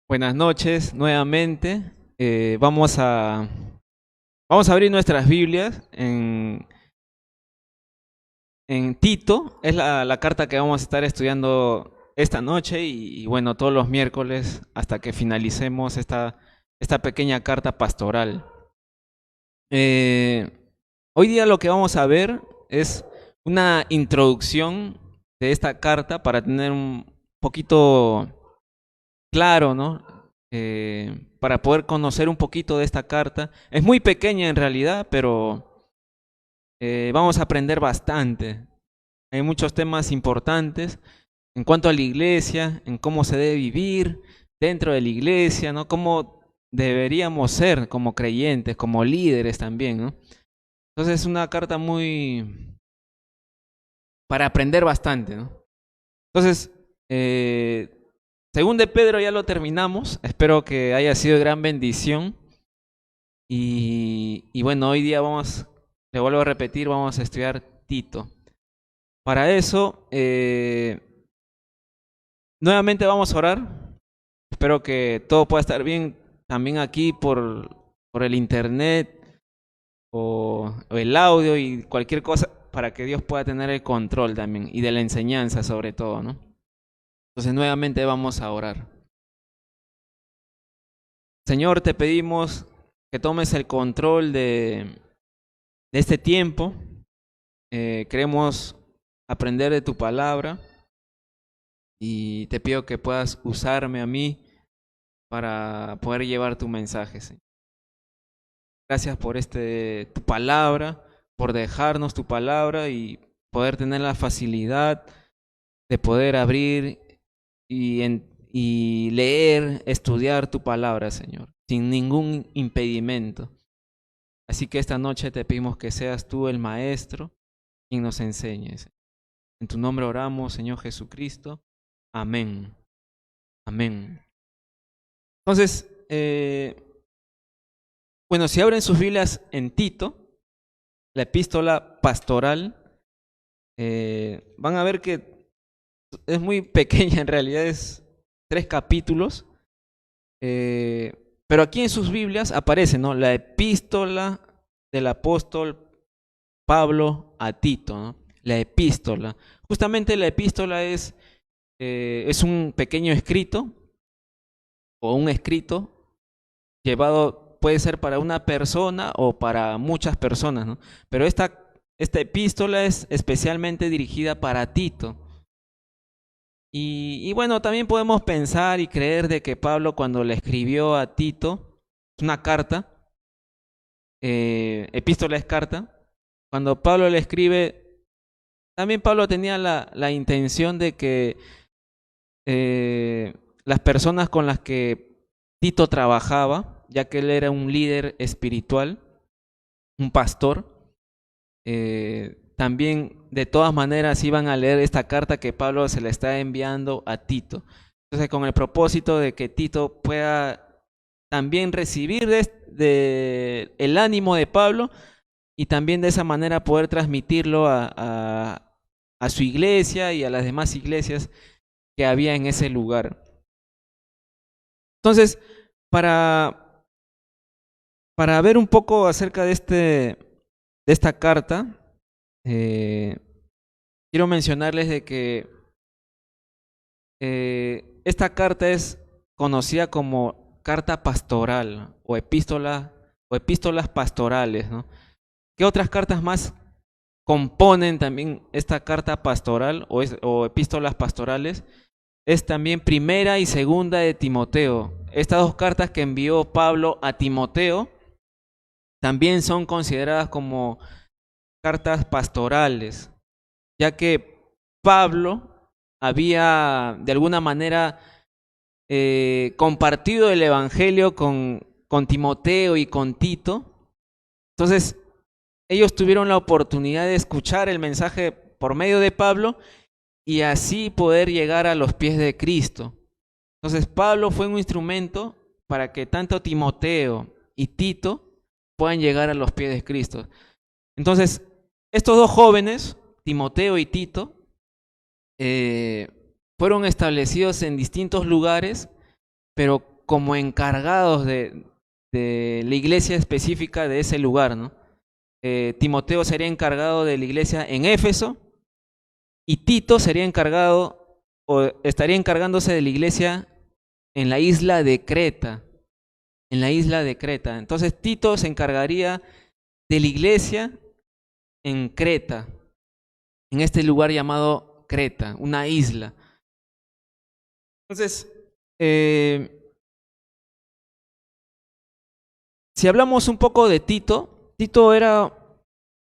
Buenas noches nuevamente. Vamos a abrir nuestras Biblias en Tito. Es la carta que vamos a estar estudiando esta noche y bueno, todos los miércoles hasta que finalicemos esta pequeña carta pastoral. Eh, Hoy día lo que vamos a ver es una introducción de esta carta para tener un poquito claro, ¿no? Para poder conocer un poquito de esta carta. Es muy pequeña en realidad, pero vamos a aprender bastante. Hay muchos temas importantes en cuanto a la iglesia, en cómo se debe vivir dentro de la iglesia, ¿no? Cómo deberíamos ser como creyentes, como líderes también, ¿no? Entonces es una carta muy para aprender bastante, ¿no? Entonces, según de Pedro ya lo terminamos. Espero que haya sido de gran bendición. Y bueno, hoy día le vuelvo a repetir, vamos a estudiar Tito. Para eso, nuevamente vamos a orar. Espero que todo pueda estar bien también aquí por el internet o el audio y cualquier cosa para que Dios pueda tener el control también y de la enseñanza sobre todo, ¿no? Entonces nuevamente vamos a orar. Señor, te pedimos que tomes el control de este tiempo. Queremos aprender de tu palabra y te pido que puedas usarme a mí para poder llevar tu mensaje, Señor. Gracias por tu palabra, por dejarnos tu palabra y poder tener la facilidad de poder abrir y leer, estudiar tu palabra, Señor, sin ningún impedimento. Así que esta noche te pedimos que seas tú el maestro quien nos enseñes. En tu nombre oramos, Señor Jesucristo. Amén. Amén. Entonces, bueno, si abren sus Biblias en Tito, la epístola pastoral, van a ver que es muy pequeña, en realidad es 3 capítulos, pero aquí en sus Biblias aparece, ¿no?, la epístola del apóstol Pablo a Tito, ¿no? La epístola. Justamente la epístola es un pequeño escrito o un escrito llevado, puede ser para una persona o para muchas personas, ¿no? Pero esta epístola es especialmente dirigida para Tito. Y bueno, también podemos pensar y creer de que Pablo, cuando le escribió a Tito, es una carta, epístola es carta. Cuando Pablo le escribe, también Pablo tenía la intención de que eh, las personas con las que Tito trabajaba, ya que él era un líder espiritual, un pastor, también de todas maneras iban a leer esta carta que Pablo se le está enviando a Tito. Entonces, con el propósito de que Tito pueda también recibir el ánimo de Pablo y también de esa manera poder transmitirlo a su iglesia y a las demás iglesias que había en ese lugar. Entonces, para, para ver un poco acerca de esta carta, quiero mencionarles de que esta carta es conocida como carta pastoral o epístolas pastorales, ¿no? ¿Qué otras cartas más componen también esta carta pastoral o epístolas pastorales? Es también primera y segunda de Timoteo. Estas dos cartas que envió Pablo a Timoteo también son consideradas como cartas pastorales, ya que Pablo había de alguna manera compartido el evangelio con Timoteo y con Tito. Entonces ellos tuvieron la oportunidad de escuchar el mensaje por medio de Pablo y así poder llegar a los pies de Cristo. Entonces Pablo fue un instrumento para que tanto Timoteo y Tito puedan llegar a los pies de Cristo. Entonces, estos dos jóvenes, Timoteo y Tito, fueron establecidos en distintos lugares, pero como encargados de la iglesia específica de ese lugar, ¿no? Timoteo sería encargado de la iglesia en Éfeso y Tito sería encargado o estaría encargándose de la iglesia en la isla de Creta, en la isla de Creta. Entonces Tito se encargaría de la iglesia en Creta, en este lugar llamado Creta, una isla. Entonces, si hablamos un poco de Tito, Tito era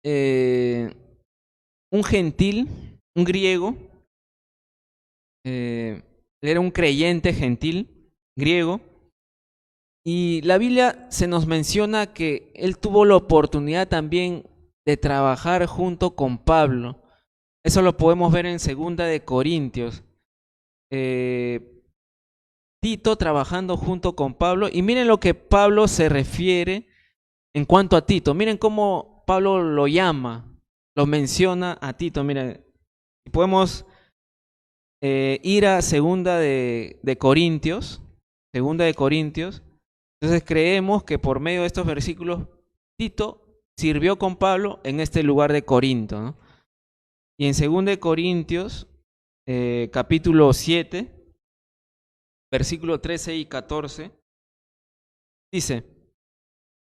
un gentil, un griego, era un creyente gentil griego, y la Biblia se nos menciona que él tuvo la oportunidad también de trabajar junto con Pablo. Eso lo podemos ver en 2 Tito trabajando junto con Pablo, y miren lo que Pablo se refiere en cuanto a Tito. Miren cómo Pablo lo llama, lo menciona a Tito. Miren, podemos ir a segunda de Corintios, Entonces creemos que por medio de estos versículos Tito sirvió con Pablo en este lugar de Corinto, ¿no? Y en 2 capítulo 7, versículo 13 y 14, dice: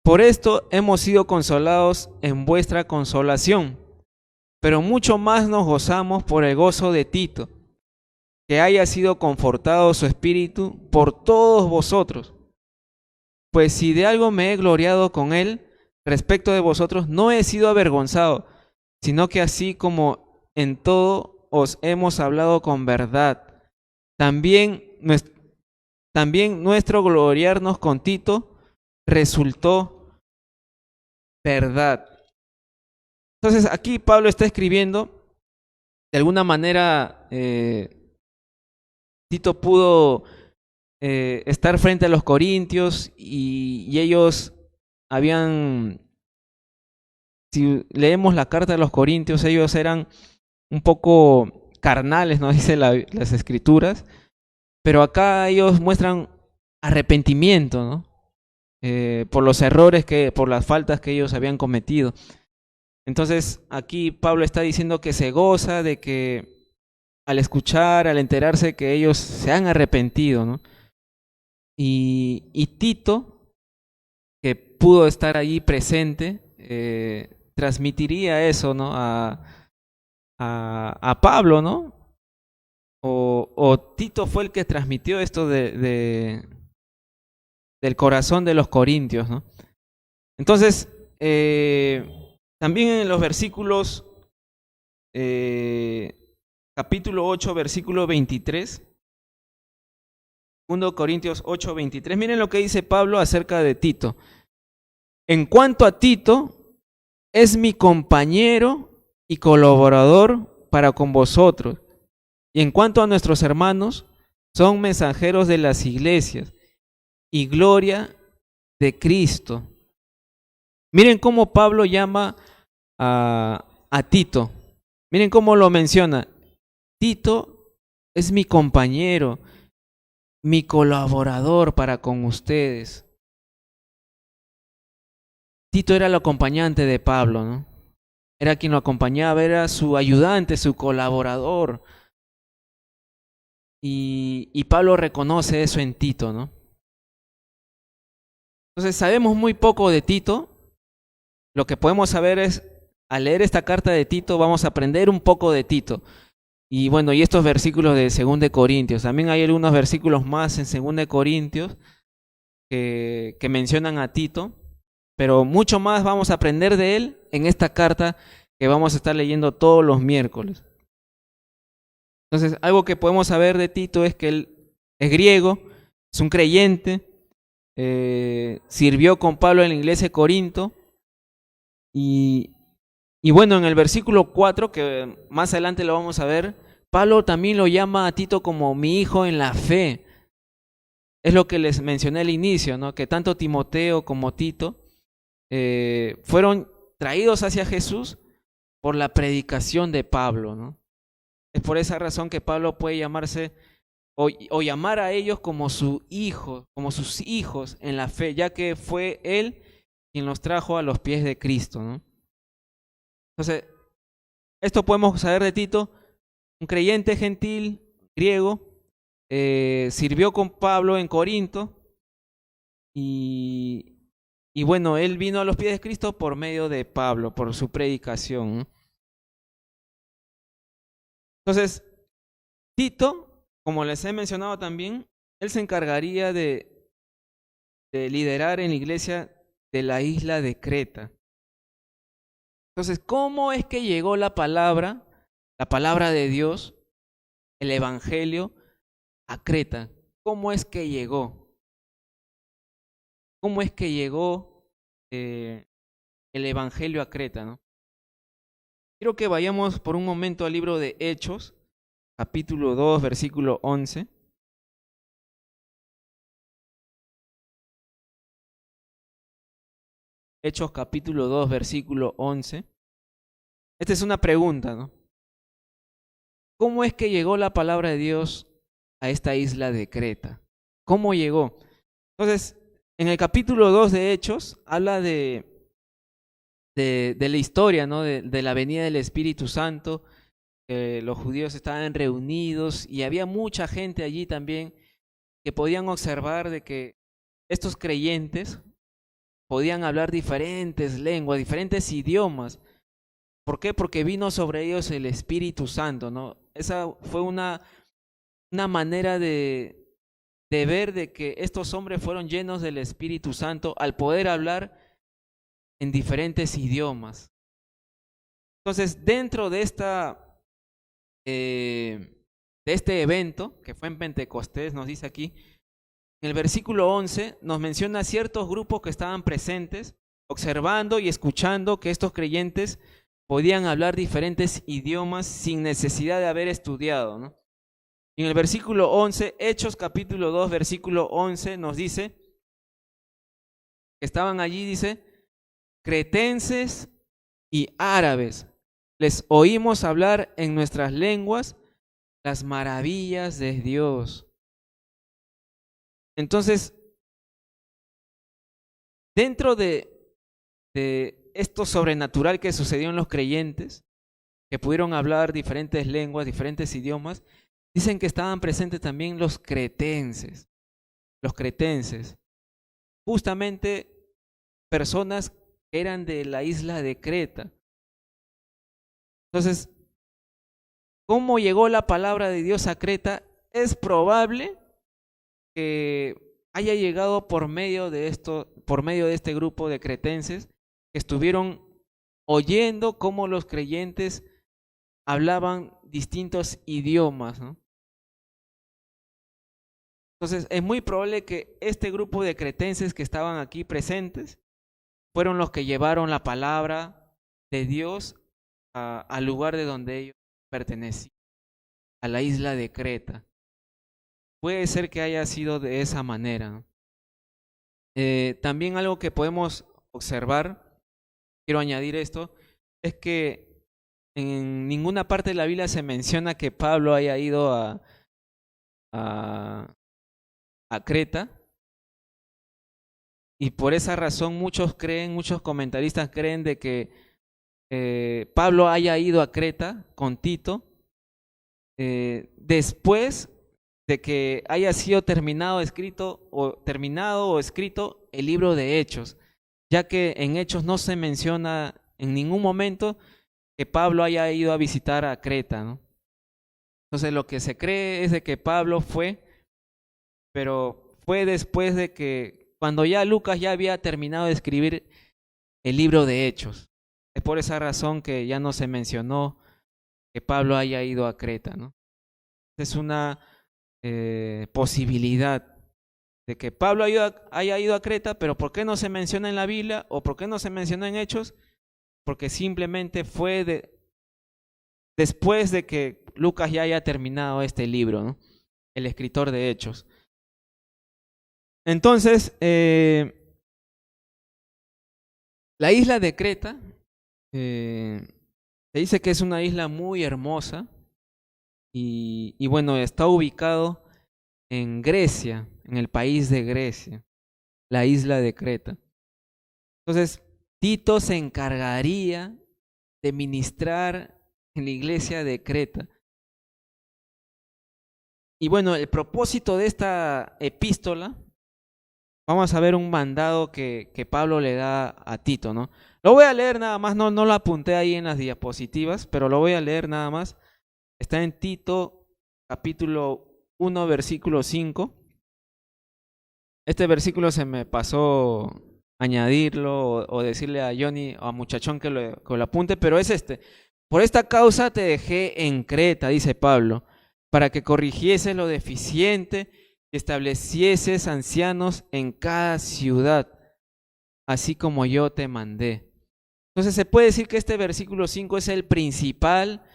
por esto hemos sido consolados en vuestra consolación, pero mucho más nos gozamos por el gozo de Tito, que haya sido confortado su espíritu por todos vosotros. Pues si de algo me he gloriado con él, respecto de vosotros, no he sido avergonzado, sino que así como en todo os hemos hablado con verdad, también nuestro gloriarnos con Tito resultó verdad. Entonces aquí Pablo está escribiendo, de alguna manera Tito pudo estar frente a los corintios y ellos habían, si leemos la carta de los corintios, ellos eran un poco carnales, nos dice las escrituras, pero acá ellos muestran arrepentimiento, ¿no? Por los errores, por las faltas que ellos habían cometido. Entonces aquí Pablo está diciendo que se goza de que al escuchar, al enterarse que ellos se han arrepentido, ¿no? Y Tito, que pudo estar allí presente, transmitiría eso, ¿no? A Pablo, ¿no? O Tito fue el que transmitió esto del corazón de los corintios, ¿no? Entonces, también en los versículos, capítulo 8, versículo 23, 2 Corintios 8, 23, miren lo que dice Pablo acerca de Tito. En cuanto a Tito, es mi compañero y colaborador para con vosotros. Y en cuanto a nuestros hermanos, son mensajeros de las iglesias y gloria de Cristo. Miren cómo Pablo llama a Tito. Miren cómo lo menciona. Tito es mi compañero, mi colaborador para con ustedes. Tito era el acompañante de Pablo, ¿no? Era quien lo acompañaba, era su ayudante, su colaborador. Y Pablo reconoce eso en Tito, ¿no? Entonces sabemos muy poco de Tito. Lo que podemos saber es, al leer esta carta de Tito, vamos a aprender un poco de Tito. Y bueno, y estos versículos de 2 Corintios. También hay algunos versículos más en 2 Corintios que mencionan a Tito, pero mucho más vamos a aprender de él en esta carta que vamos a estar leyendo todos los miércoles. Entonces, algo que podemos saber de Tito es que él es griego, es un creyente, sirvió con Pablo en la iglesia de Corinto, y bueno, en el versículo 4, que más adelante lo vamos a ver, Pablo también lo llama a Tito como mi hijo en la fe. Es lo que les mencioné al inicio, ¿no? Que tanto Timoteo como Tito fueron traídos hacia Jesús por la predicación de Pablo, ¿no? Es por esa razón que Pablo puede llamarse o llamar a ellos como su hijo, como sus hijos en la fe, ya que fue Él quien los trajo a los pies de Cristo, ¿no? Entonces, esto podemos saber de Tito, un creyente gentil, griego, sirvió con Pablo en Corinto y, y bueno, él vino a los pies de Cristo por medio de Pablo, por su predicación, ¿no? Entonces, Tito, como les he mencionado también, él se encargaría de liderar en la iglesia de la isla de Creta. Entonces, ¿cómo es que llegó la palabra de Dios, el Evangelio, a Creta? ¿Cómo es que llegó? ¿Cómo es que llegó el Evangelio a Creta, ¿no? Quiero que vayamos por un momento al libro de Hechos, capítulo 2, versículo 11. Hechos capítulo 2, versículo 11. Esta es una pregunta, ¿no? ¿Cómo es que llegó la palabra de Dios a esta isla de Creta? ¿Cómo llegó? Entonces, en el capítulo 2 de Hechos, habla de la historia, ¿no? De la venida del Espíritu Santo. Los judíos estaban reunidos y había mucha gente allí también que podían observar de que estos creyentes podían hablar diferentes lenguas, diferentes idiomas. ¿Por qué? Porque vino sobre ellos el Espíritu Santo, ¿no? Esa fue una manera de ver de que estos hombres fueron llenos del Espíritu Santo al poder hablar en diferentes idiomas. Entonces, dentro de este evento, que fue en Pentecostés, nos dice aquí, en el versículo 11 nos menciona ciertos grupos que estaban presentes, observando y escuchando que estos creyentes podían hablar diferentes idiomas sin necesidad de haber estudiado, ¿no? Y en el versículo 11, Hechos capítulo 2, versículo 11, nos dice que estaban allí, dice, cretenses y árabes. Les oímos hablar en nuestras lenguas las maravillas de Dios. Entonces, dentro de esto sobrenatural que sucedió en los creyentes, que pudieron hablar diferentes lenguas, diferentes idiomas, dicen que estaban presentes también los cretenses, justamente personas que eran de la isla de Creta. Entonces, ¿cómo llegó la palabra de Dios a Creta? Es probable que haya llegado por medio de este grupo de cretenses que estuvieron oyendo cómo los creyentes hablaban distintos idiomas, ¿no? Entonces, es muy probable que este grupo de cretenses que estaban aquí presentes fueron los que llevaron la palabra de Dios al lugar de donde ellos pertenecían, a la isla de Creta. Puede ser que haya sido de esa manera, ¿no? También algo que podemos observar, quiero añadir esto, es que en ninguna parte de la Biblia se menciona que Pablo haya ido a Creta, y por esa razón muchos comentaristas creen de que Pablo haya ido a Creta con Tito después de que haya sido terminado o escrito el libro de Hechos, ya que en Hechos no se menciona en ningún momento que Pablo haya ido a visitar a Creta, ¿no? Entonces lo que se cree es de que Pablo fue, pero fue después de que, cuando ya Lucas ya había terminado de escribir el libro de Hechos. Es por esa razón que ya no se mencionó que Pablo haya ido a Creta, ¿no? Es una posibilidad de que Pablo haya ido a Creta, pero ¿por qué no se menciona en la Biblia o por qué no se menciona en Hechos? Porque simplemente fue después de que Lucas ya haya terminado este libro, ¿no? El escritor de Hechos. Entonces, la isla de Creta se dice que es una isla muy hermosa y bueno, está ubicado en Grecia, en el país de Grecia, la isla de Creta. Entonces, Tito se encargaría de ministrar en la iglesia de Creta. Y bueno, el propósito de esta epístola, vamos a ver un mandado que Pablo le da a Tito, ¿no? Lo voy a leer nada más, no lo apunté ahí en las diapositivas, pero lo voy a leer nada más. Está en Tito capítulo 1, versículo 5. Este versículo se me pasó añadirlo o decirle a Johnny o a Muchachón que lo apunte, pero es este. Por esta causa te dejé en Creta, dice Pablo, para que corrigieses lo deficiente y establecieses ancianos en cada ciudad, así como yo te mandé. Entonces se puede decir que este versículo 5 es el principal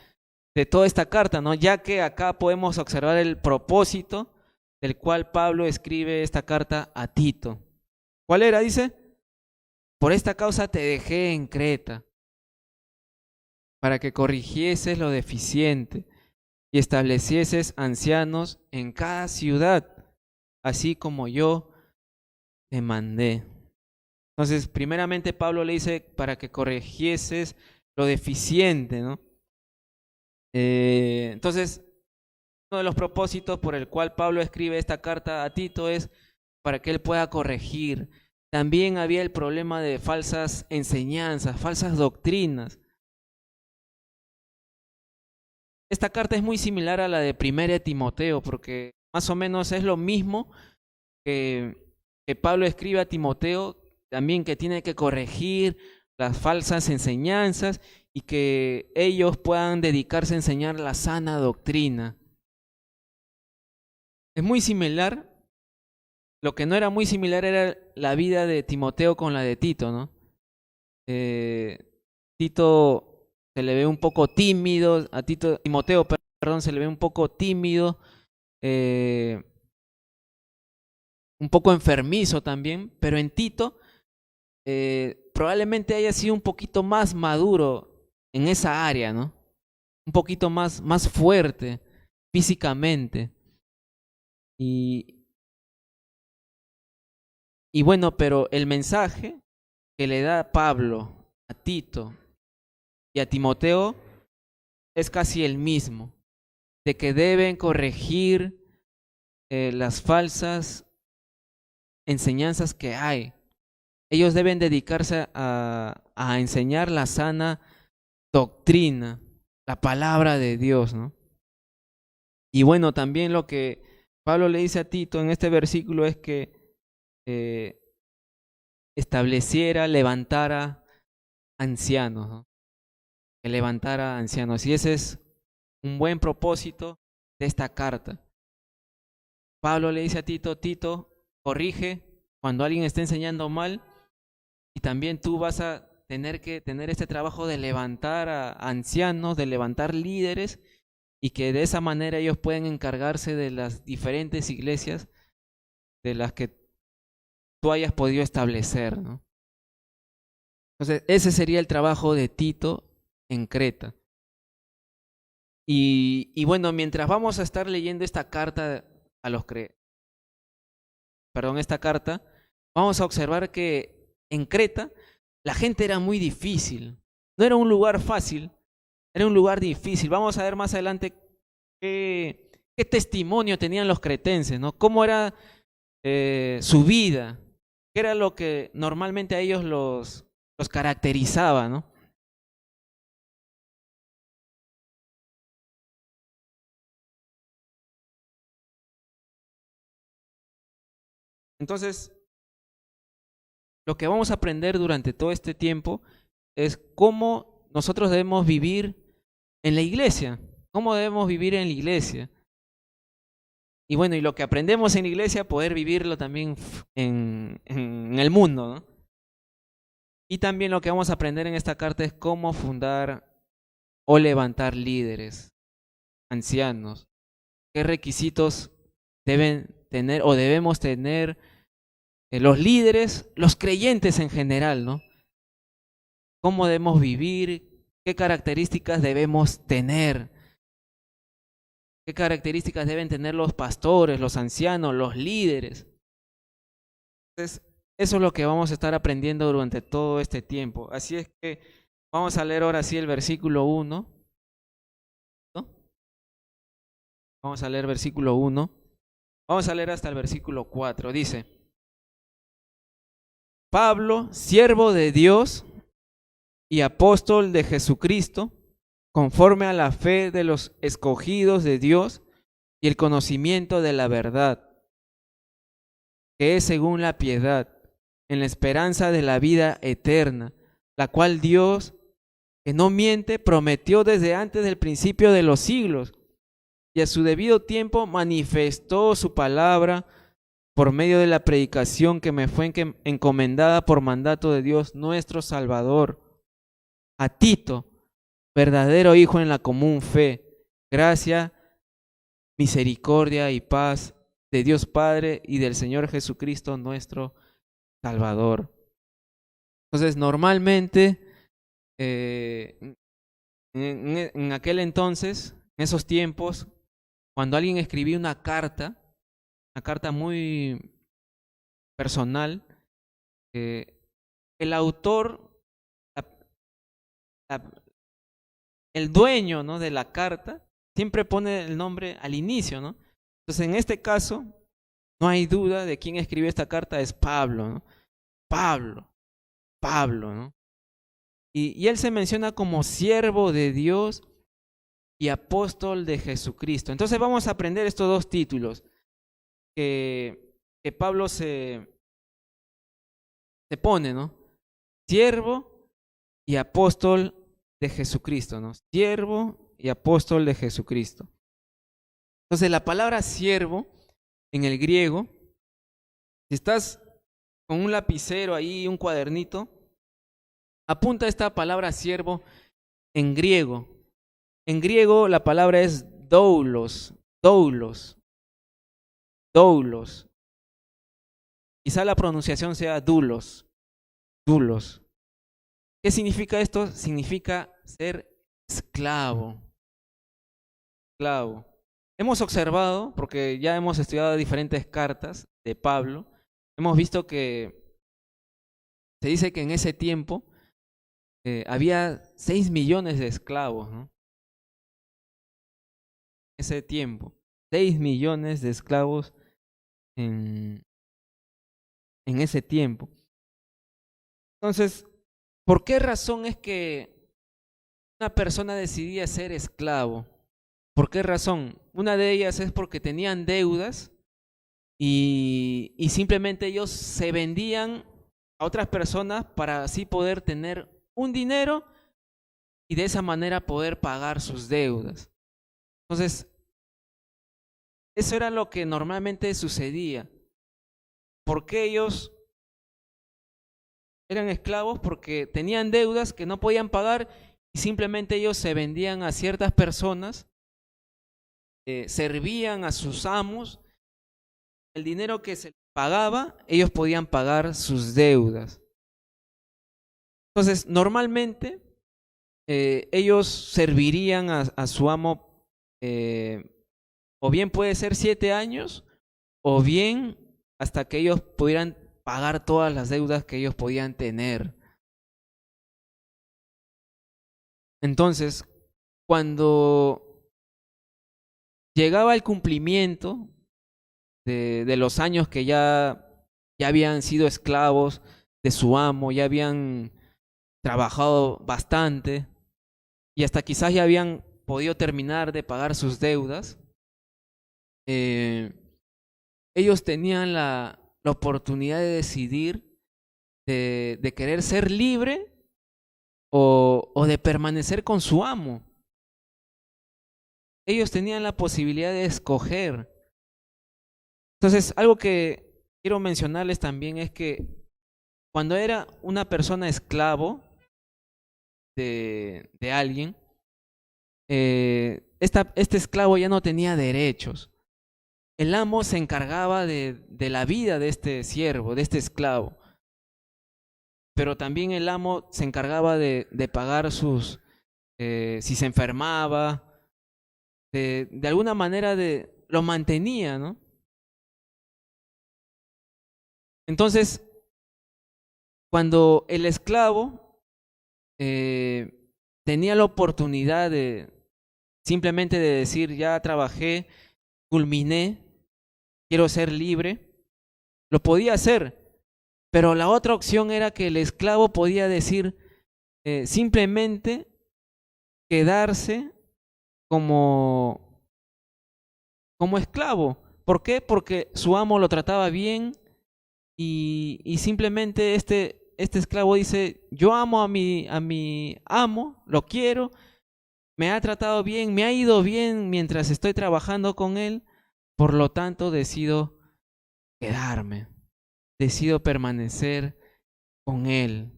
de toda esta carta, ¿no? Ya que acá podemos observar el propósito del cual Pablo escribe esta carta a Tito. ¿Cuál era? Dice, por esta causa te dejé en Creta, para que corrigieses lo deficiente y establecieses ancianos en cada ciudad, así como yo te mandé. Entonces, primeramente Pablo le dice para que corrigieses lo deficiente, ¿no? Entonces, uno de los propósitos por el cual Pablo escribe esta carta a Tito es para que él pueda corregir. También había el problema de falsas enseñanzas, falsas doctrinas. Esta carta es muy similar a la de Primera de Timoteo, porque más o menos es lo mismo que Pablo escribe a Timoteo, también que tiene que corregir las falsas enseñanzas y que ellos puedan dedicarse a enseñar la sana doctrina. Es muy similar. Lo que no era muy similar era la vida de Timoteo con la de Tito, ¿no? Tito se le ve un poco tímido, Timoteo, perdón, se le ve un poco tímido, un poco enfermizo también, pero en Tito probablemente haya sido un poquito más maduro en esa área, ¿no? Un poquito más fuerte físicamente. Y bueno, pero el mensaje que le da Pablo a Tito y a Timoteo es casi el mismo, de que deben corregir las falsas enseñanzas que hay. Ellos deben dedicarse a enseñar la sana doctrina, la palabra de Dios, ¿no? Y bueno, también lo que Pablo le dice a Tito en este versículo es que estableciera, levantara ancianos, ¿no? Que levantara ancianos. Y ese es un buen propósito de esta carta. Pablo le dice a Tito, Tito, corrige cuando alguien esté enseñando mal, y también tú vas a tener que tener este trabajo de levantar a ancianos, de levantar líderes, y que de esa manera ellos pueden encargarse de las diferentes iglesias de las que tú hayas podido establecer, ¿no? Entonces, ese sería el trabajo de Tito en Creta. Y bueno, mientras vamos a estar leyendo esta carta a los esta carta, vamos a observar que en Creta la gente era muy difícil. No era un lugar fácil, era un lugar difícil. Vamos a ver más adelante qué testimonio tenían los cretenses, ¿no? Cómo era su vida, qué era lo que normalmente a ellos los caracterizaba, ¿no? Entonces, lo que vamos a aprender durante todo este tiempo es cómo nosotros debemos vivir en la iglesia, cómo debemos vivir en la iglesia. Y bueno, y lo que aprendemos en la iglesia, poder vivirlo también en el mundo, ¿no? Y también lo que vamos a aprender en esta carta es cómo fundar o levantar líderes, ancianos, qué requisitos deben tener o debemos tener los líderes, los creyentes en general, ¿no? Cómo debemos vivir, qué características debemos tener, qué características deben tener los pastores, los ancianos, los líderes. Entonces, eso es lo que vamos a estar aprendiendo durante todo este tiempo. Así es que vamos a leer ahora sí el versículo 1. ¿No? Vamos a leer versículo 1. Vamos a leer hasta el versículo 4. Dice: Pablo, siervo de Dios y apóstol de Jesucristo, conforme a la fe de los escogidos de Dios y el conocimiento de la verdad, que es según la piedad, en la esperanza de la vida eterna, la cual Dios, que no miente, prometió desde antes del principio de los siglos, y a su debido tiempo manifestó su palabra por medio de la predicación que me fue encomendada por mandato de Dios nuestro Salvador, a Tito, verdadero hijo en la común fe, gracia, misericordia y paz de Dios Padre y del Señor Jesucristo nuestro Salvador. Entonces, normalmente, en aquel entonces, en esos tiempos, cuando alguien escribía una carta muy personal, el autor, el dueño, ¿no?, de la carta, siempre pone el nombre al inicio, ¿no? Entonces, en este caso, no hay duda de quién escribió esta carta, es Pablo, ¿no? Pablo, ¿no? Y él se menciona como siervo de Dios y apóstol de Jesucristo. Entonces vamos a aprender estos dos títulos que Pablo se pone, ¿no? Siervo y apóstol de Jesucristo, ¿no? Siervo y apóstol de Jesucristo. Entonces la palabra siervo en el griego, si estás con un lapicero ahí, un cuadernito, apunta esta palabra siervo en griego. En griego la palabra es doulos. Quizá la pronunciación sea dulos. ¿Qué significa esto? Significa ser esclavo. Hemos observado, porque ya hemos estudiado diferentes cartas de Pablo, hemos visto que se dice que en ese tiempo había 6 millones de esclavos, ¿no? Ese tiempo, 6 millones de esclavos en ese tiempo. Entonces, ¿por qué razón es que una persona decidía ser esclavo? ¿Por qué razón? Una de ellas es porque tenían deudas y simplemente ellos se vendían a otras personas para así poder tener un dinero y de esa manera poder pagar sus deudas. Entonces, eso era lo que normalmente sucedía. ¿Por qué ellos eran esclavos? Porque tenían deudas que no podían pagar y simplemente ellos se vendían a ciertas personas, servían a sus amos, el dinero que se les pagaba, ellos podían pagar sus deudas. Entonces, normalmente ellos servirían a su amo, o bien puede ser 7 años, o bien hasta que ellos pudieran pagar todas las deudas que ellos podían tener. Entonces, cuando llegaba el cumplimiento de los años que ya habían sido esclavos de su amo, ya habían trabajado bastante y hasta quizás ya habían podido terminar de pagar sus deudas, ellos tenían la oportunidad de decidir de querer ser libre o de permanecer con su amo. Ellos tenían la posibilidad de escoger. Entonces, algo que quiero mencionarles también es que cuando era una persona esclavo de alguien, este esclavo ya no tenía derechos. El amo se encargaba de la vida de este siervo, de este esclavo. Pero también el amo se encargaba de pagar sus, si se enfermaba, de alguna manera lo mantenía, ¿no? Entonces, cuando el esclavo tenía la oportunidad de simplemente de decir, ya trabajé, culminé, quiero ser libre, lo podía hacer. Pero la otra opción era que el esclavo podía decir simplemente quedarse como, como esclavo. ¿Por qué? Porque su amo lo trataba bien y simplemente este esclavo dice, yo amo a mi amo, lo quiero, me ha tratado bien, me ha ido bien mientras estoy trabajando con él, por lo tanto decido quedarme, decido permanecer con él.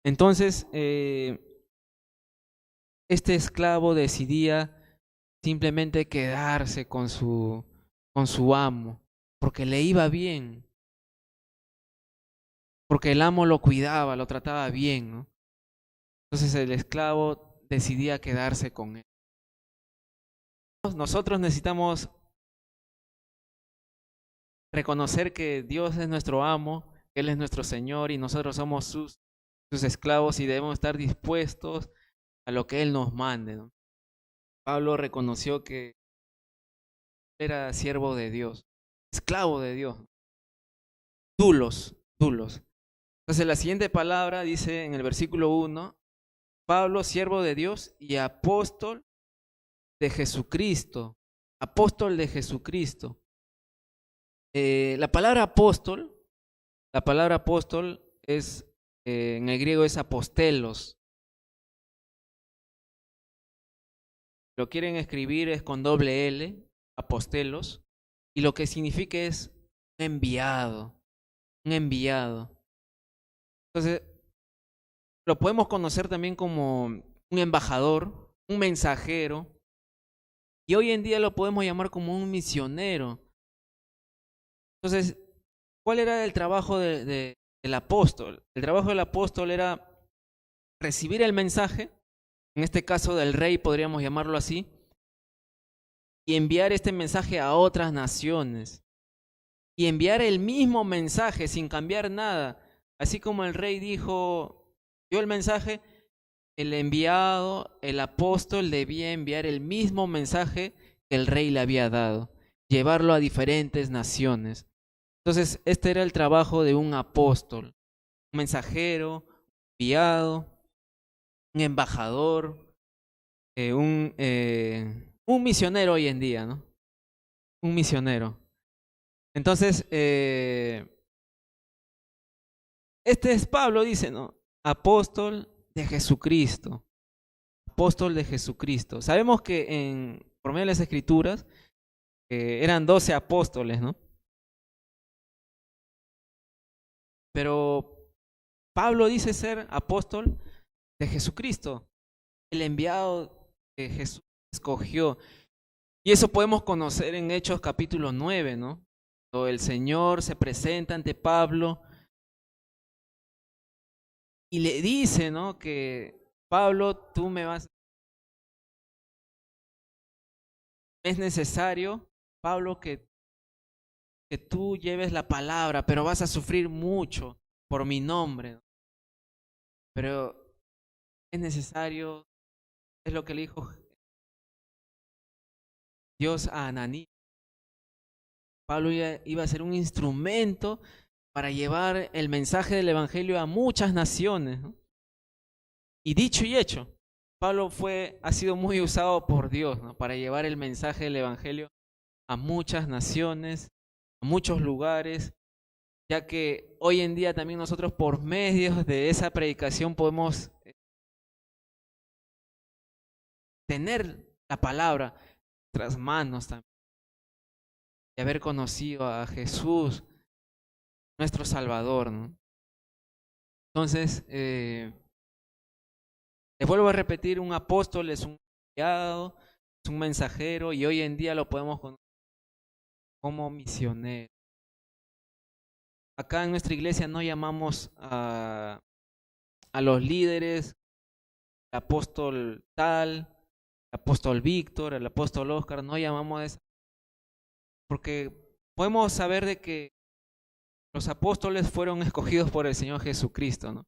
Entonces, este esclavo decidía simplemente quedarse con su amo, porque le iba bien, porque el amo lo cuidaba, lo trataba bien, ¿no? Entonces el esclavo decidía quedarse con él. Nosotros necesitamos reconocer que Dios es nuestro amo, que Él es nuestro Señor y nosotros somos sus esclavos y debemos estar dispuestos a lo que Él nos mande, ¿no? Pablo reconoció que era siervo de Dios, esclavo de Dios, dulos. Entonces la siguiente palabra dice en el versículo 1, Pablo, siervo de Dios y apóstol de Jesucristo, apóstol de Jesucristo. La palabra apóstol es, en el griego es apostelos. Lo quieren escribir es con doble L, apostelos, y lo que significa es un enviado, un enviado. Entonces, lo podemos conocer también como un embajador, un mensajero, y hoy en día lo podemos llamar como un misionero. Entonces, ¿cuál era el trabajo del apóstol? El trabajo del apóstol era recibir el mensaje, en este caso del rey podríamos llamarlo así, y enviar este mensaje a otras naciones. Y enviar el mismo mensaje sin cambiar nada. Así como el rey dijo, dio el mensaje, el enviado, el apóstol debía enviar el mismo mensaje que el rey le había dado, llevarlo a diferentes naciones. Entonces, este era el trabajo de un apóstol, un mensajero, enviado, un embajador, un misionero hoy en día, ¿no? Un misionero. Entonces, este es Pablo, dice, ¿no? Apóstol de Jesucristo. Apóstol de Jesucristo. Sabemos que por medio de las Escrituras eran 12 apóstoles, ¿no? Pero Pablo dice ser apóstol de Jesucristo, el enviado que Jesús escogió. Y eso podemos conocer en Hechos capítulo 9, ¿no? Cuando el Señor se presenta ante Pablo y le dice, ¿no? Que Pablo, es necesario, Pablo, que tú lleves la palabra, pero vas a sufrir mucho por mi nombre, ¿no? Pero es necesario, es lo que le dijo Dios a Ananí. Pablo iba a ser un instrumento para llevar el mensaje del Evangelio a muchas naciones, ¿no? Y dicho y hecho, Pablo ha sido muy usado por Dios, ¿no? Para llevar el mensaje del Evangelio a muchas naciones, a muchos lugares, ya que hoy en día también nosotros por medio de esa predicación podemos tener la palabra en nuestras manos también, y haber conocido a Jesús, nuestro Salvador, ¿no? Entonces, les vuelvo a repetir, un apóstol es un enviado, es un mensajero y hoy en día lo podemos conocer como misionero. Acá en nuestra iglesia no llamamos a los líderes el apóstol tal, el apóstol Víctor, el apóstol Óscar, no llamamos a esa, porque podemos saber de que los apóstoles fueron escogidos por el Señor Jesucristo, ¿no?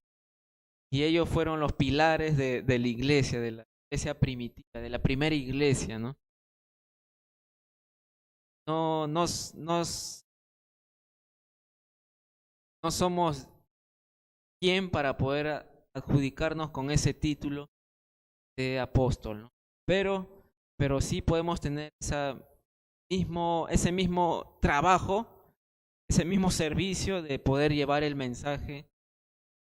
Y ellos fueron los pilares de la iglesia primitiva, de la primera iglesia, ¿no? No, no somos quien para poder adjudicarnos con ese título de apóstol, ¿no? Pero sí podemos tener ese mismo trabajo, ese mismo servicio de poder llevar el mensaje a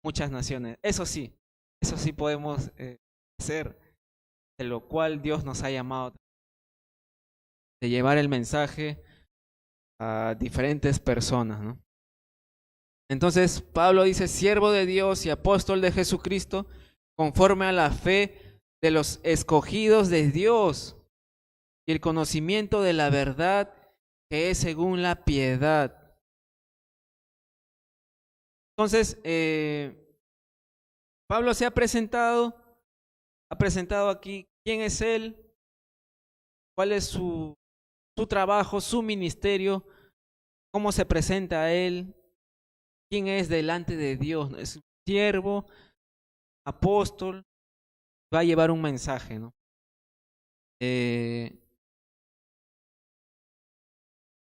muchas naciones. Eso sí podemos hacer, de lo cual Dios nos ha llamado, de llevar el mensaje a diferentes personas, ¿no? Entonces Pablo dice, siervo de Dios y apóstol de Jesucristo, conforme a la fe de los escogidos de Dios y el conocimiento de la verdad que es según la piedad. Entonces, Pablo se ha presentado aquí quién es él, cuál es su trabajo, su ministerio, cómo se presenta a él, quién es delante de Dios. Es un siervo, apóstol, va a llevar un mensaje, ¿no?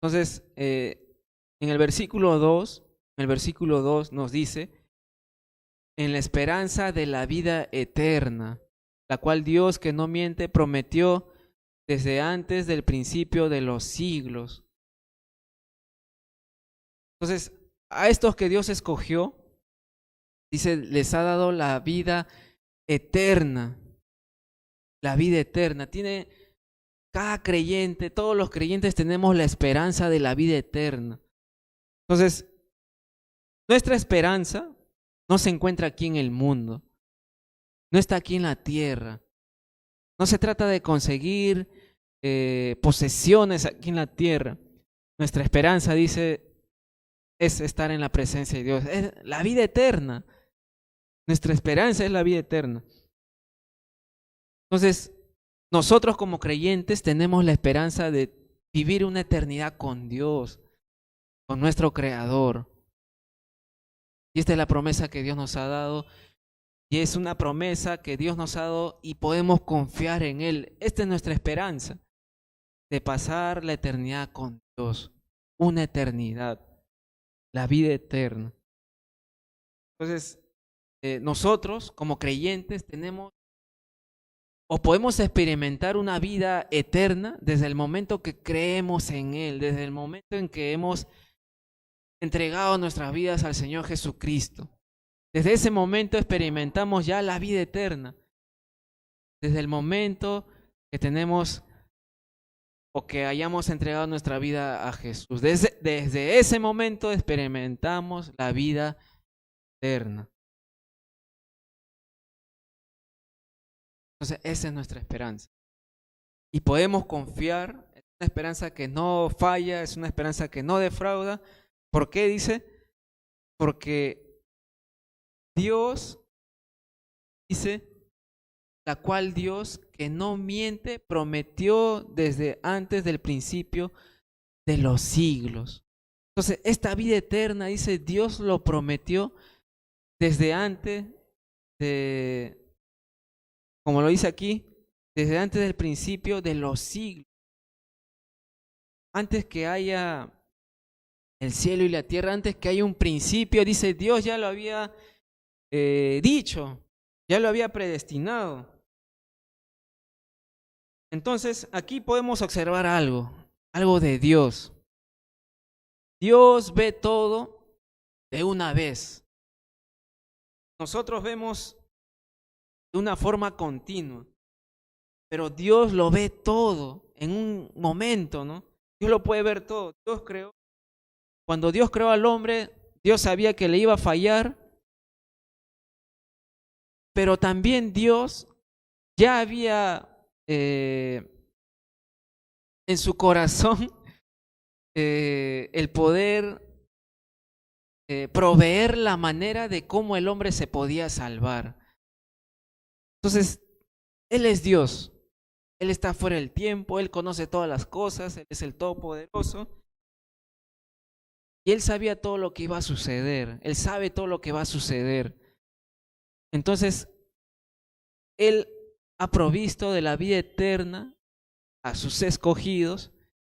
Entonces, en el versículo 2 nos dice, en la esperanza de la vida eterna, la cual Dios que no miente prometió desde antes del principio de los siglos. Entonces, a estos que Dios escogió, dice, les ha dado la vida eterna. La vida eterna. Tiene cada creyente, todos los creyentes tenemos la esperanza de la vida eterna. Entonces, nuestra esperanza no se encuentra aquí en el mundo, no está aquí en la tierra. No se trata de conseguir posesiones aquí en la tierra. Nuestra esperanza, dice, es estar en la presencia de Dios. Es la vida eterna. Nuestra esperanza es la vida eterna. Entonces, nosotros como creyentes tenemos la esperanza de vivir una eternidad con Dios, con nuestro Creador. Y esta es la promesa que Dios nos ha dado. Y es una promesa que Dios nos ha dado y podemos confiar en Él. Esta es nuestra esperanza, de pasar la eternidad con Dios. Una eternidad, la vida eterna. Entonces, nosotros como creyentes tenemos o podemos experimentar una vida eterna desde el momento que creemos en Él, desde el momento en que hemos entregado nuestras vidas al Señor Jesucristo. Desde ese momento experimentamos ya la vida eterna. Desde el momento que tenemos o que hayamos entregado nuestra vida a Jesús. Desde ese momento experimentamos la vida eterna. Entonces, esa es nuestra esperanza. Y podemos confiar, es una esperanza que no falla, es una esperanza que no defrauda. ¿Por qué dice? Porque Dios dice, la cual Dios que no miente prometió desde antes del principio de los siglos. Entonces, esta vida eterna, dice, Dios lo prometió desde antes de, como lo dice aquí, desde antes del principio de los siglos. Antes que haya el cielo y la tierra, antes que haya un principio, dice, Dios ya lo había dicho, ya lo había predestinado. Entonces, aquí podemos observar algo de Dios. Dios ve todo de una vez. Nosotros vemos de una forma continua, pero Dios lo ve todo en un momento, ¿no? Dios lo puede ver todo. Cuando Dios creó al hombre, Dios sabía que le iba a fallar, pero también Dios ya había en su corazón el poder proveer la manera de cómo el hombre se podía salvar. Entonces, Él es Dios. Él está fuera del tiempo, Él conoce todas las cosas, Él es el Todopoderoso. Y Él sabía todo lo que iba a suceder, Él sabe todo lo que va a suceder. Entonces, Él ha provisto de la vida eterna a sus escogidos,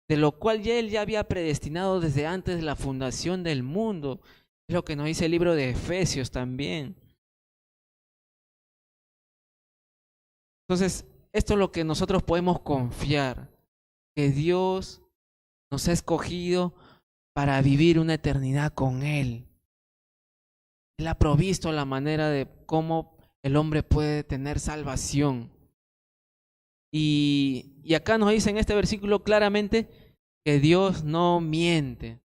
de lo cual ya Él ya había predestinado desde antes de la fundación del mundo. Es lo que nos dice el libro de Efesios también. Entonces, esto es lo que nosotros podemos confiar, que Dios nos ha escogido para vivir una eternidad con Él. Él ha provisto la manera de cómo el hombre puede tener salvación. Y acá nos dice en este versículo claramente que Dios no miente.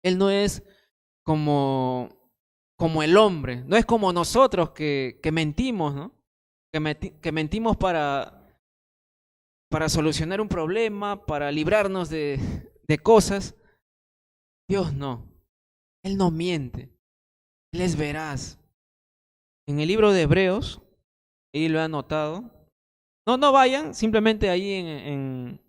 Él no es como el hombre, no es como nosotros que mentimos, ¿no? Que mentimos para solucionar un problema, para librarnos de cosas. Dios no, Él no miente, Él es veraz. En el libro de Hebreos, ahí lo he anotado. No vayan, simplemente ahí en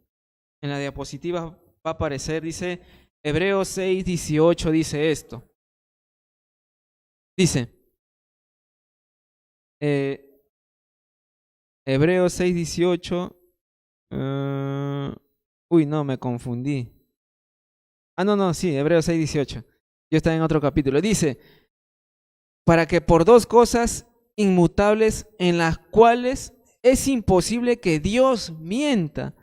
la diapositiva va a aparecer, dice Hebreos 6:18, dice esto. Dice, Hebreos 6:18, uy, no, me confundí. No, sí, Hebreos 6:18. Yo estaba en otro capítulo. Dice, para que por dos cosas inmutables en las cuales es imposible que Dios mienta,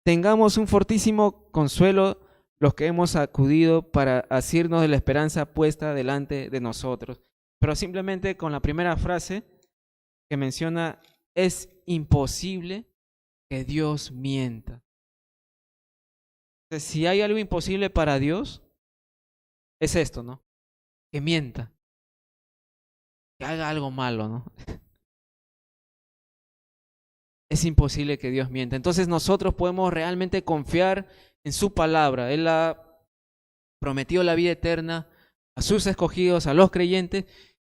tengamos un fortísimo consuelo los que hemos acudido para asirnos de la esperanza puesta delante de nosotros. Pero simplemente con la primera frase que menciona, es imposible que Dios mienta. Entonces, si hay algo imposible para Dios, es esto, ¿no? Que mienta, que haga algo malo, ¿no? Es imposible que Dios mienta. Entonces nosotros podemos realmente confiar en su palabra. Él ha prometido la vida eterna a sus escogidos, a los creyentes,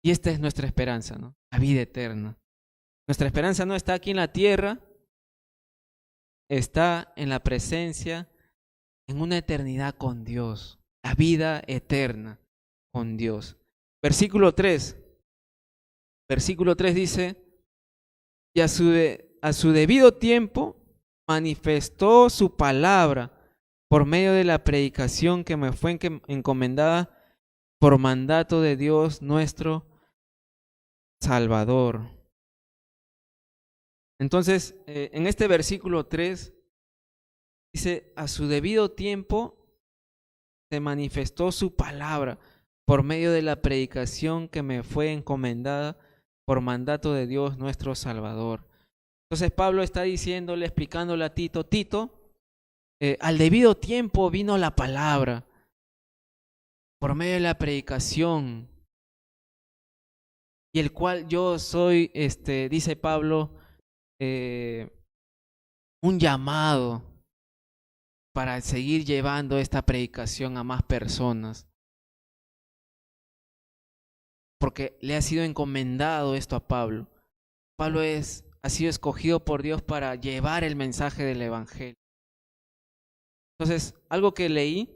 y esta es nuestra esperanza, ¿no? La vida eterna. Nuestra esperanza no está aquí en la tierra, está en la presencia, en una eternidad con Dios, la vida eterna con Dios. Versículo 3 dice, y a su debido tiempo manifestó su palabra por medio de la predicación que me fue encomendada por mandato de Dios nuestro Salvador. Entonces, en este versículo 3 dice, a su debido tiempo se manifestó su palabra por medio de la predicación que me fue encomendada por mandato de Dios nuestro Salvador. Entonces Pablo está diciéndole, explicándole a Tito, al debido tiempo vino la palabra por medio de la predicación, y el cual yo soy, dice Pablo, un llamado para seguir llevando esta predicación a más personas, porque le ha sido encomendado esto a Pablo. Pablo ha sido escogido por Dios para llevar el mensaje del Evangelio. Entonces, algo que leí,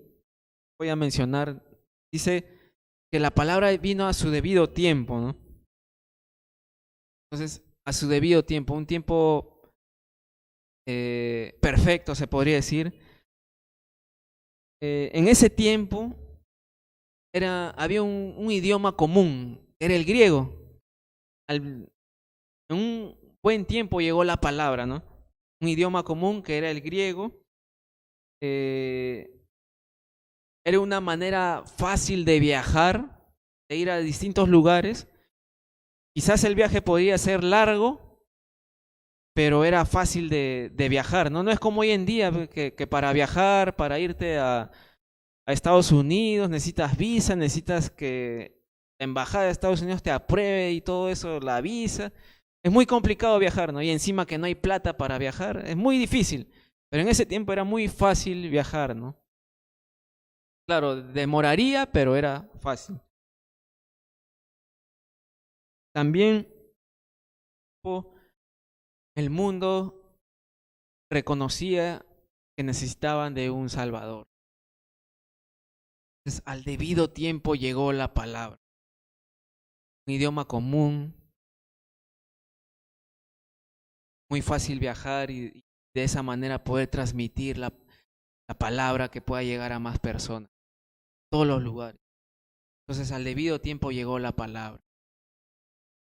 voy a mencionar, dice que la palabra vino a su debido tiempo, ¿no? Entonces, a su debido tiempo, un tiempo perfecto, se podría decir. En ese tiempo había un idioma común, era el griego. En un buen tiempo llegó la palabra, ¿no? Un idioma común que era el griego. Era una manera fácil de viajar, de ir a distintos lugares. Quizás el viaje podía ser largo, pero era fácil de viajar, ¿no? No es como hoy en día que para viajar, para irte a Estados Unidos, necesitas visa, necesitas que la embajada de Estados Unidos te apruebe y todo eso, la visa. Es muy complicado viajar, ¿no? Y encima que no hay plata para viajar, es muy difícil. Pero en ese tiempo era muy fácil viajar, ¿no? Claro, demoraría, pero era fácil. También tiempo el mundo reconocía que necesitaban de un Salvador. Entonces, al debido tiempo llegó la palabra, un idioma común, muy fácil viajar y de esa manera poder transmitir la palabra que pueda llegar a más personas, a todos los lugares. Entonces, al debido tiempo llegó la palabra.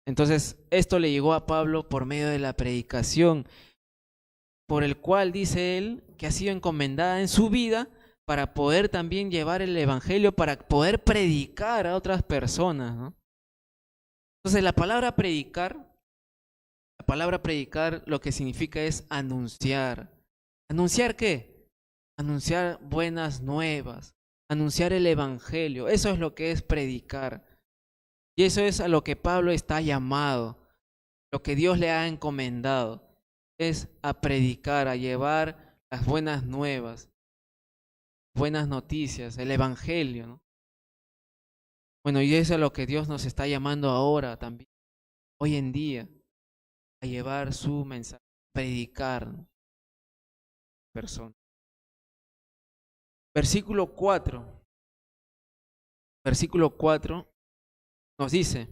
Entonces, esto le llegó a Pablo por medio de la predicación, por el cual dice él que ha sido encomendada en su vida para poder también llevar el evangelio, para poder predicar a otras personas, ¿no? Entonces, la palabra predicar lo que significa es anunciar. ¿Anunciar qué? Anunciar buenas nuevas, anunciar el evangelio. Eso es lo que es predicar. Y eso es a lo que Pablo está llamado, lo que Dios le ha encomendado, es a predicar, a llevar las buenas nuevas, buenas noticias, el evangelio, ¿no? Bueno, y eso es a lo que Dios nos está llamando ahora también, hoy en día, a llevar su mensaje, predicar, ¿no? Persona. Versículo 4 nos dice,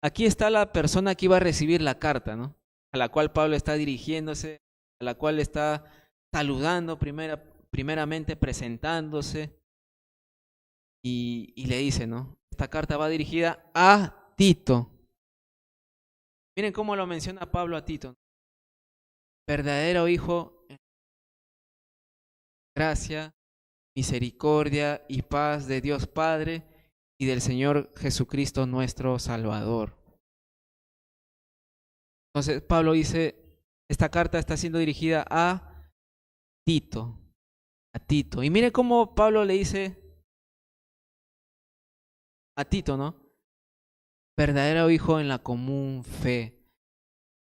aquí está la persona que iba a recibir la carta, ¿no? A la cual Pablo está dirigiéndose, a la cual está saludando primeramente, presentándose, y le dice, ¿no? Esta carta va dirigida a Tito. Miren cómo lo menciona Pablo a Tito. Verdadero hijo, gracia, misericordia y paz de Dios Padre y del Señor Jesucristo nuestro Salvador. Entonces Pablo dice, esta carta está siendo dirigida a Tito, a Tito. Y mire cómo Pablo le dice a Tito, ¿no? Verdadero hijo en la común fe,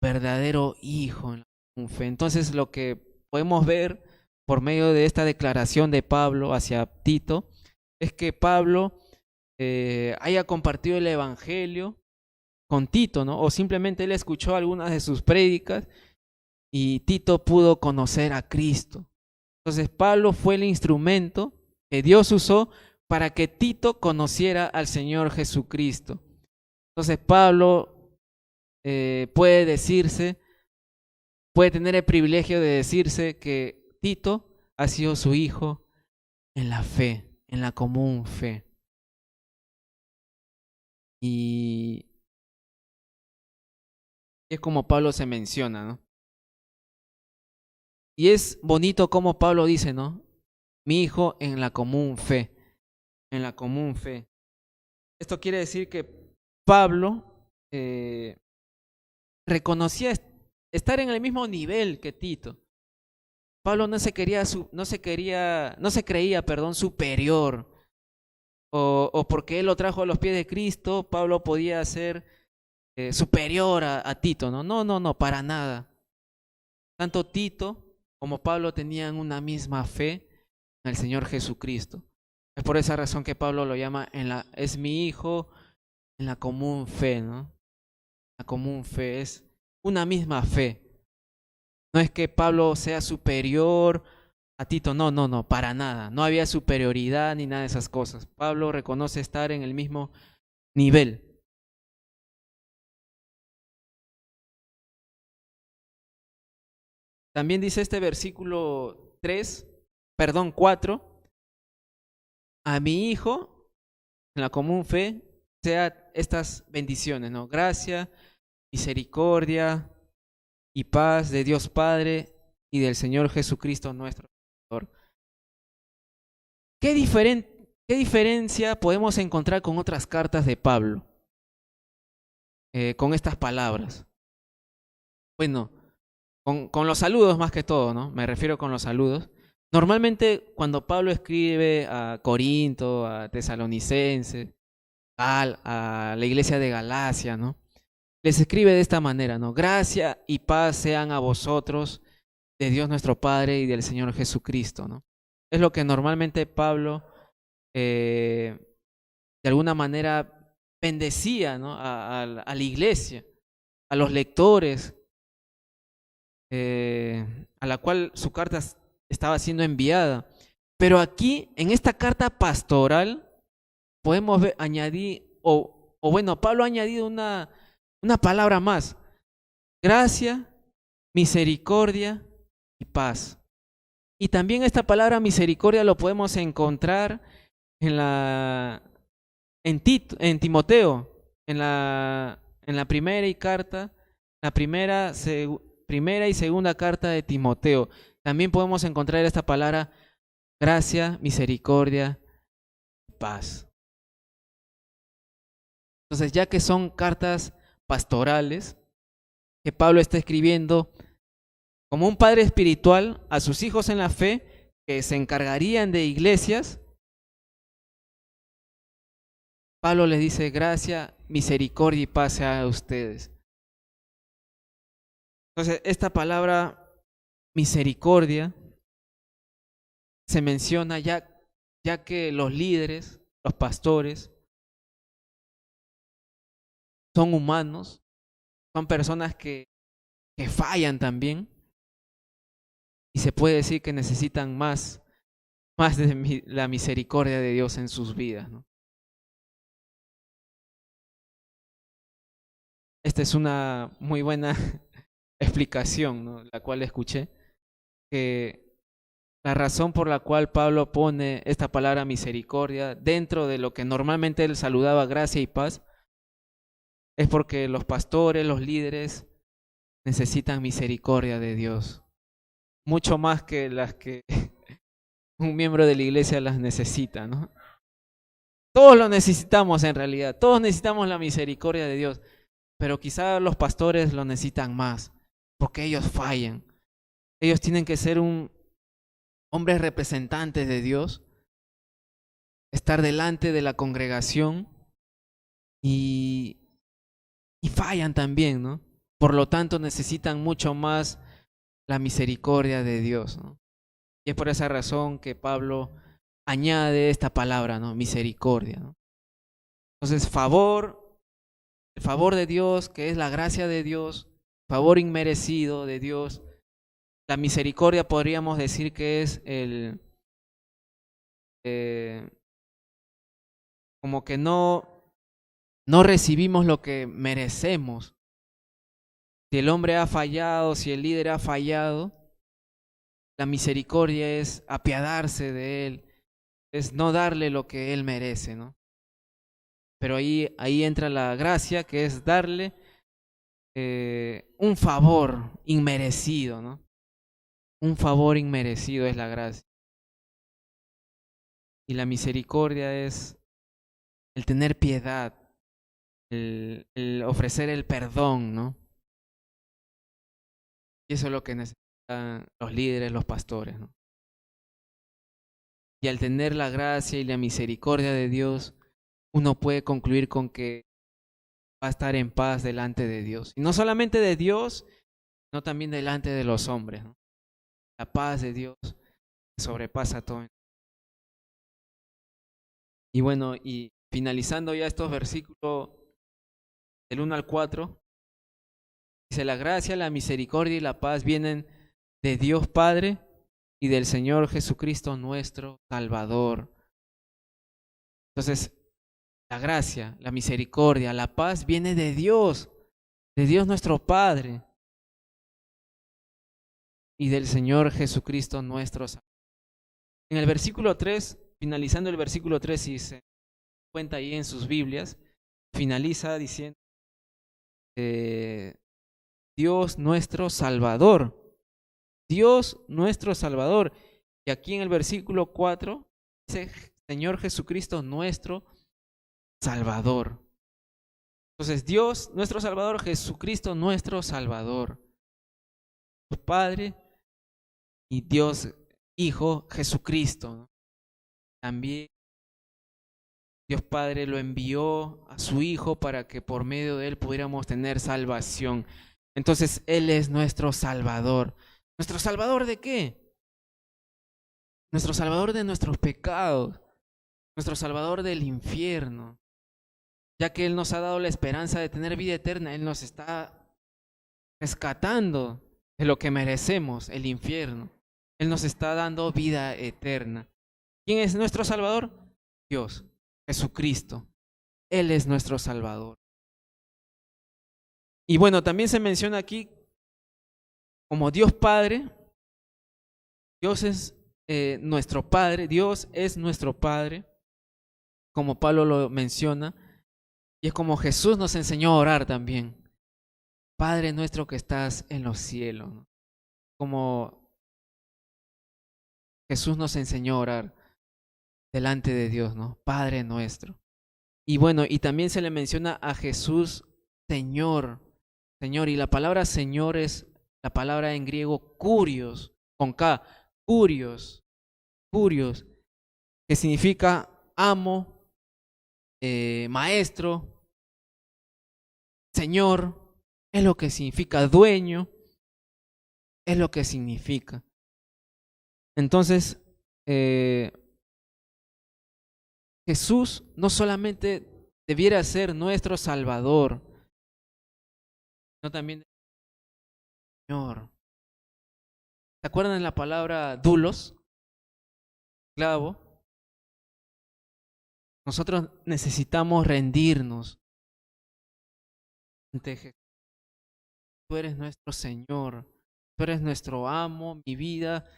verdadero hijo en la común fe. Entonces lo que podemos ver por medio de esta declaración de Pablo hacia Tito es que Pablo haya compartido el evangelio con Tito, ¿no? O simplemente él escuchó algunas de sus prédicas y Tito pudo conocer a Cristo. Entonces Pablo fue el instrumento que Dios usó para que Tito conociera al Señor Jesucristo. Entonces Pablo puede tener el privilegio de decirse que Tito ha sido su hijo en la fe, en la común fe. Y es como Pablo se menciona, ¿no? Y es bonito como Pablo dice, ¿no? Mi hijo en la común fe, en la común fe. Esto quiere decir que Pablo reconocía estar en el mismo nivel que Tito. Pablo no se creía, superior, o porque él lo trajo a los pies de Cristo, Pablo podía ser superior a Tito, ¿no? No, para nada. Tanto Tito como Pablo tenían una misma fe en el Señor Jesucristo. Es por esa razón que Pablo lo llama es mi hijo en la común fe, ¿no? La común fe es una misma fe. No es que Pablo sea superior a Tito, no, para nada. No había superioridad ni nada de esas cosas. Pablo reconoce estar en el mismo nivel. También dice este versículo 4, a mi hijo, en la común fe, sea estas bendiciones, ¿no? Gracia, misericordia y paz de Dios Padre y del Señor Jesucristo nuestro Salvador. ¿Qué diferencia podemos encontrar con otras cartas de Pablo? Con estas palabras. Bueno, con los saludos más que todo, ¿no? Me refiero con los saludos. Normalmente cuando Pablo escribe a Corinto, a Tesalonicenses, a la iglesia de Galacia, ¿no? Les escribe de esta manera, ¿no? Gracia y paz sean a vosotros de Dios nuestro Padre y del Señor Jesucristo, ¿no? Es lo que normalmente Pablo de alguna manera bendecía, ¿no? a la iglesia. a los lectores, a la cual su carta estaba siendo enviada. Pero aquí, en esta carta pastoral, podemos añadir, o bueno, Pablo ha añadido una palabra más: gracia, misericordia y paz. Y también esta palabra misericordia lo podemos encontrar en Timoteo, en la primera y segunda carta de Timoteo. También podemos encontrar esta palabra gracia, misericordia y paz. Entonces, ya que son cartas pastorales que Pablo está escribiendo como un padre espiritual a sus hijos en la fe que se encargarían de iglesias, Pablo les dice gracia, misericordia y paz a ustedes. Entonces, esta palabra misericordia se menciona ya que los líderes, los pastores, son humanos, son personas que fallan también, y se puede decir que necesitan más de la misericordia de Dios en sus vidas, ¿no? Esta es una muy buena explicación, ¿no?, la cual escuché, que la razón por la cual Pablo pone esta palabra misericordia dentro de lo que normalmente él saludaba gracia y paz es porque los pastores, los líderes necesitan misericordia de Dios, mucho más que las que un miembro de la iglesia las necesita, ¿no? Todos lo necesitamos en realidad, todos necesitamos la misericordia de Dios, pero quizá los pastores lo necesitan más, porque ellos fallan. Ellos tienen que ser hombres representantes de Dios, estar delante de la congregación y fallan también, ¿no? Por lo tanto, necesitan mucho más la misericordia de Dios, ¿no? Y es por esa razón que Pablo añade esta palabra, ¿no? Misericordia, ¿no? Entonces, el favor de Dios, que es la gracia de Dios, favor inmerecido de Dios. La misericordia podríamos decir que es como que no recibimos lo que merecemos. Si el hombre ha fallado, si el líder ha fallado, la misericordia es apiadarse de él, es no darle lo que él merece, ¿no? Pero ahí entra la gracia, que es darle un favor inmerecido, ¿no? Un favor inmerecido es la gracia. Y la misericordia es el tener piedad, el ofrecer el perdón, ¿no? Y eso es lo que necesitan los líderes, los pastores, ¿no? Y al tener la gracia y la misericordia de Dios, uno puede concluir con que va a estar en paz delante de Dios. Y no solamente de Dios, sino también delante de los hombres, ¿no? La paz de Dios sobrepasa todo. Y bueno, y finalizando ya estos versículos del 1 al 4, dice: la gracia, la misericordia y la paz vienen de Dios Padre y del Señor Jesucristo nuestro Salvador. Entonces, la gracia, la misericordia, la paz viene de Dios nuestro Padre y del Señor Jesucristo nuestro Salvador. En el versículo 3, finalizando el versículo 3, si se cuenta ahí en sus Biblias, finaliza diciendo Dios nuestro Salvador. Dios nuestro Salvador. Y aquí en el versículo 4 dice Señor Jesucristo nuestro Salvador. Entonces, Dios nuestro Salvador, Jesucristo nuestro Salvador. Dios Padre y Dios Hijo Jesucristo, ¿no? También Dios Padre lo envió a su Hijo para que por medio de él pudiéramos tener salvación. Entonces, Él es nuestro Salvador. ¿Nuestro Salvador de qué? Nuestro Salvador de nuestros pecados. Nuestro Salvador del infierno. Ya que Él nos ha dado la esperanza de tener vida eterna, Él nos está rescatando de lo que merecemos, el infierno. Él nos está dando vida eterna. ¿Quién es nuestro Salvador? Dios, Jesucristo. Él es nuestro Salvador. Y bueno, también se menciona aquí como Dios Padre. Dios es nuestro Padre. Dios es nuestro Padre, como Pablo lo menciona. Y es como Jesús nos enseñó a orar también. Padre nuestro que estás en los cielos, ¿no? Como Jesús nos enseñó a orar delante de Dios, ¿no? Padre nuestro. Y bueno, y también se le menciona a Jesús Señor, Señor. Y la palabra Señor es la palabra en griego kurios, con K, kurios, kurios, que significa amo, maestro, Señor, es lo que significa dueño, es lo que significa. Entonces, Jesús no solamente debiera ser nuestro Salvador, sino también Señor. ¿Se acuerdan de la palabra dulos? Esclavo. Nosotros necesitamos rendirnos ante Jesús. Tú eres nuestro Señor, tú eres nuestro amo, mi vida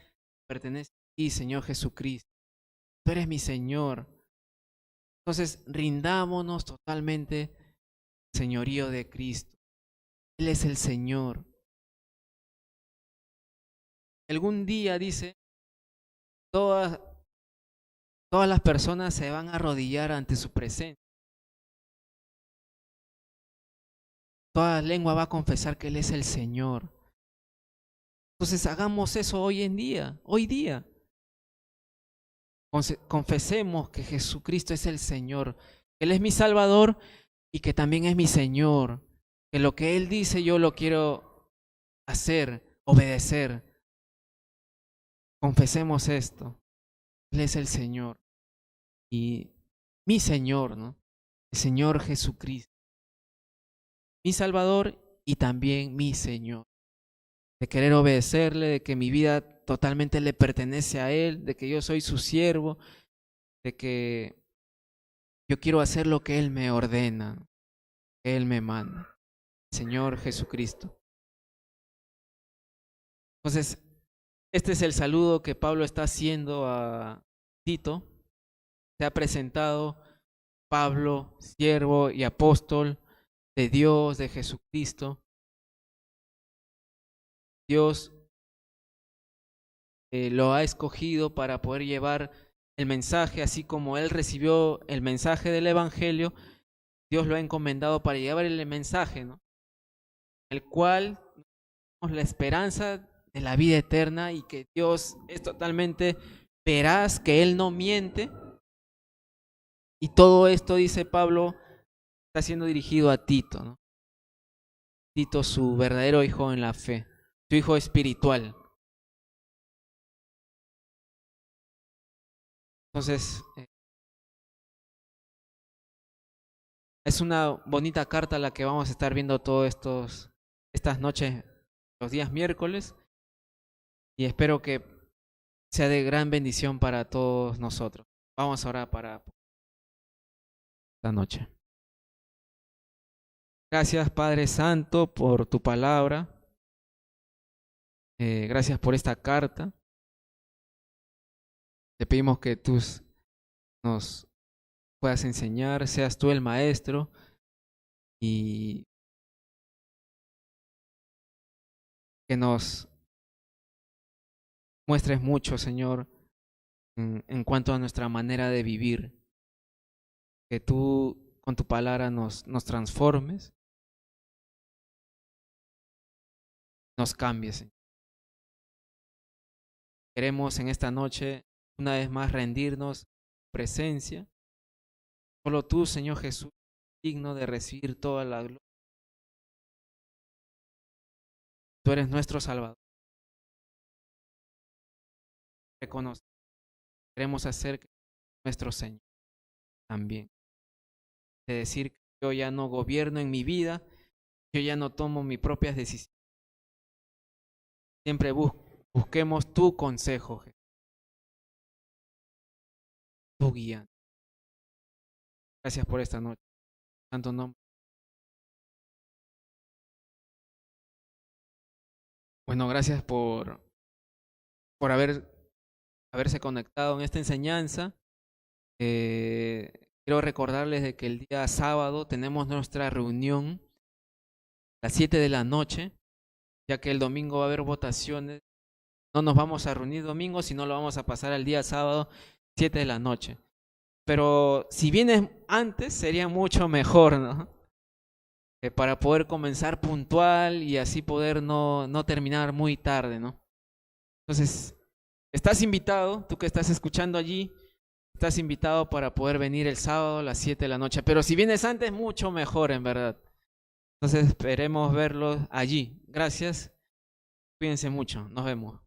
pertenece a ti, Señor Jesucristo. Tú eres mi Señor. Entonces, rindámonos totalmente al señorío de Cristo. Él es el Señor. Algún día, dice, todas las personas se van a arrodillar ante su presencia. Toda lengua va a confesar que Él es el Señor. Entonces hagamos eso hoy en día, hoy día. Confesemos que Jesucristo es el Señor, que Él es mi Salvador y que también es mi Señor. Que lo que Él dice yo lo quiero hacer, obedecer. Confesemos esto. Él es el Señor. Y mi Señor, ¿no? El Señor Jesucristo. Mi Salvador y también mi Señor. De querer obedecerle, de que mi vida totalmente le pertenece a Él, de que yo soy su siervo, de que yo quiero hacer lo que Él me ordena, que Él me manda. Señor Jesucristo. Entonces, este es el saludo que Pablo está haciendo a Tito. Se ha presentado Pablo, siervo y apóstol de Dios, de Jesucristo. Dios lo ha escogido para poder llevar el mensaje, así como él recibió el mensaje del Evangelio, Dios lo ha encomendado para llevar el mensaje, ¿no? El cual tenemos la esperanza de la vida eterna y que Dios es totalmente veraz, que Él no miente. Y todo esto, dice Pablo, está siendo dirigido a Tito, ¿no? Tito, su verdadero hijo en la fe, su hijo espiritual. Entonces, es una bonita carta la que vamos a estar viendo todas estas noches, los días miércoles, y espero que sea de gran bendición para todos nosotros. Vamos a orar para esta noche. Gracias, Padre Santo, por tu palabra. Gracias por esta carta. Te pedimos que tú nos puedas enseñar, seas tú el maestro y que nos muestres mucho, Señor, en cuanto a nuestra manera de vivir. Que tú con tu palabra nos transformes, nos cambies, Señor. Queremos en esta noche una vez más rendirnos en tu presencia. Solo tú, Señor Jesús, digno de recibir toda la gloria. Tú eres nuestro Salvador. Reconoce. Queremos hacer que nuestro Señor también. De decir que yo ya no gobierno en mi vida, yo ya no tomo mis propias decisiones, Siempre busquemos tu consejo, tu guía. Gracias por esta noche. Santo nombre. Bueno, gracias por haberse conectado en esta enseñanza. Quiero recordarles de que el día sábado tenemos nuestra reunión a las 7 de la noche, ya que el domingo va a haber votaciones. No nos vamos a reunir domingo, sino lo vamos a pasar al día sábado, 7 de la noche. Pero si vienes antes, sería mucho mejor, ¿no? Para poder comenzar puntual y así poder no terminar muy tarde, ¿no? Entonces, estás invitado, tú que estás escuchando allí, estás invitado para poder venir el sábado a las 7 de la noche. Pero si vienes antes, mucho mejor, en verdad. Entonces, esperemos verlos allí. Gracias. Cuídense mucho. Nos vemos.